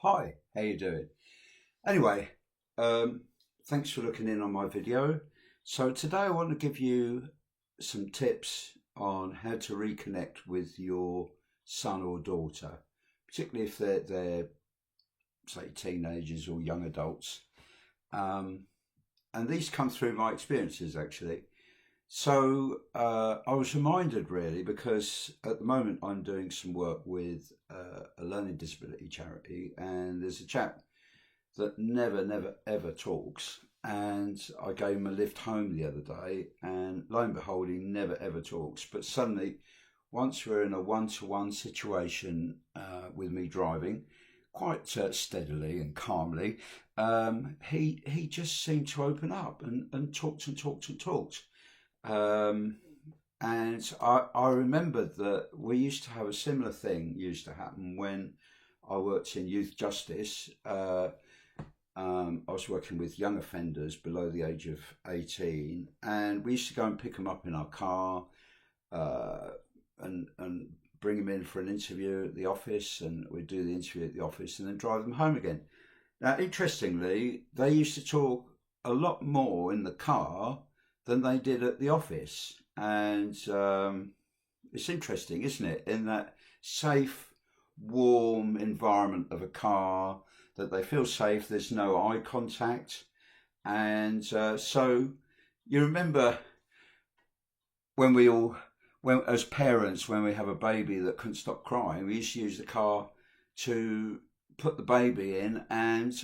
Hi, how you doing? Anyway, um, thanks for looking in on my video. So today I want to give you some tips on how to reconnect with your son or daughter, particularly if they're say teenagers or young adults. Um, and these come through my experiences actually. So I was reminded really because at the moment I'm doing some work with a learning disability charity, and there's a chap that never ever talks. And I gave him a lift home the other day, and lo and behold, he never ever talks. But suddenly, once we're in a one-to-one situation with me driving, quite steadily and calmly, he just seemed to open up and talked and talked and talked. Um, and I remembered that we used to have a similar thing used to happen when I worked in youth justice. I was working with young offenders below the age of 18, and we used to go and pick them up in our car uh, and bring them in for an interview at the office, and we'd do the interview at the office and then drive them home again. Now, interestingly, they used to talk a lot more in the car than they did at the office, and it's interesting, isn't it? In that safe, warm environment of a car, that they feel safe. There's no eye contact, and so you remember when we all, when as parents, when we have a baby that couldn't stop crying, we used to use the car to put the baby in and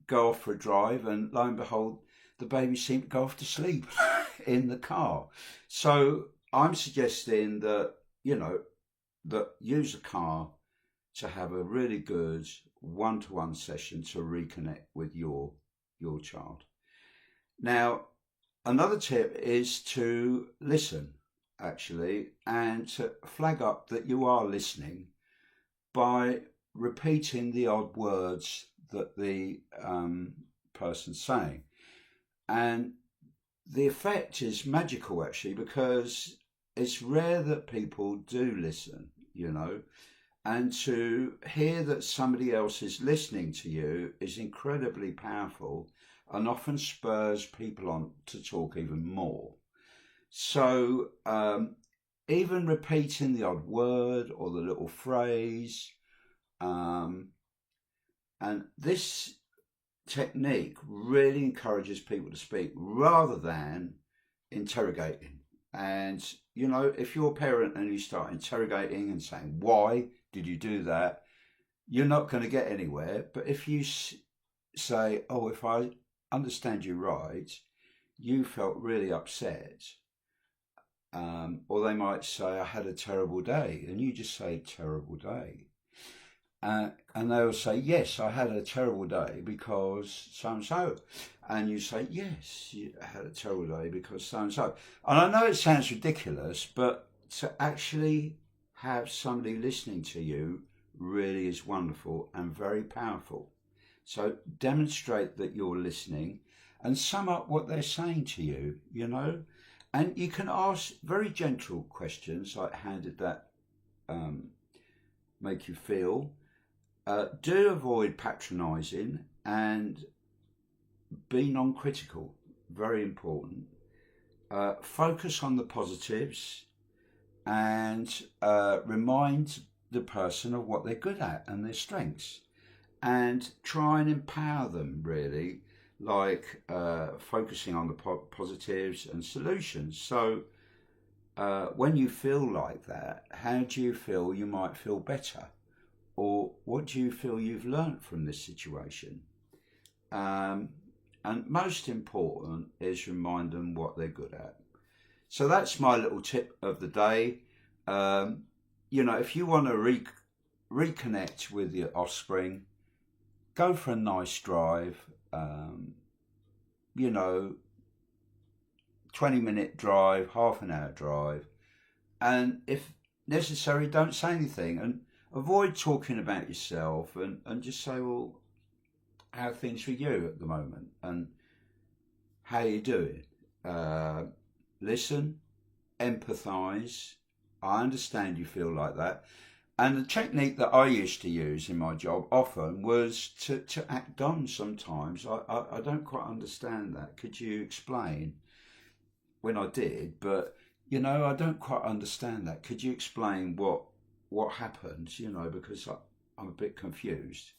go off for a drive, and lo and behold, the baby seemed to go off to sleep in the car. So I'm suggesting that that use a car to have a really good one-to-one session to reconnect with your child. Now, another tip is to listen actually, and to flag up that you are listening by repeating the odd words that the person's saying. And the effect is magical actually, because it's rare that people do listen, and to hear that somebody else is listening to you is incredibly powerful and often spurs people on to talk even more. So, even repeating the odd word or the little phrase, um, and this technique really encourages people to speak rather than interrogating. And if you're a parent and you start interrogating and saying, why did you do that? You're not going to get anywhere. But if you say, oh, if I understand you right, you felt really upset. Or they might say, I had a terrible day. And you just say, terrible day. And they'll say, yes, I had a terrible day because so and so. And you say, yes, you had a terrible day because so and so. And I know it sounds ridiculous, but to actually have somebody listening to you really is wonderful and very powerful. So demonstrate that you're listening and sum up what they're saying to you. And you can ask very gentle questions like, how did that make you feel? Do avoid patronising and be non-critical, very important. Focus on the positives and remind the person of what they're good at and their strengths, and try and empower them really, like focusing on the positives and solutions. So when you feel like that, how do you feel you might feel better? Or what do you feel you've learnt from this situation? And most important is remind them what they're good at. So that's my little tip of the day. If you want to reconnect with your offspring, go for a nice drive. 20-minute drive, half an hour drive. And if necessary, don't say anything. And avoid talking about yourself, and just say, well, how are things for you at the moment? And how are you doing? Listen, empathise. I understand you feel like that. And the technique that I used to use in my job often was to act dumb sometimes. I don't quite understand that. Could you explain? When I did, but I don't quite understand that. Could you explain what happened? Because I'm a bit confused.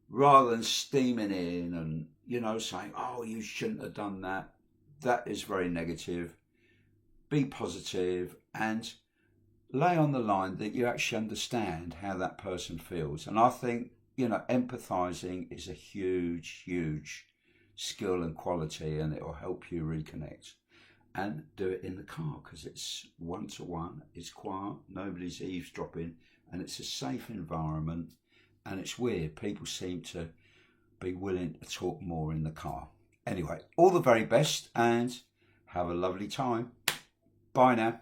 Rather than steaming in and saying, "Oh, you shouldn't have done that." That is very negative. Be positive and lay on the line that you actually understand how that person feels. And I think empathizing is a huge, huge skill and quality, and it will help you reconnect. And do it in the car because it's one to one, it's quiet, nobody's eavesdropping, and it's a safe environment. And it's weird, people seem to be willing to talk more in the car. Anyway, all the very best and have a lovely time. Bye now.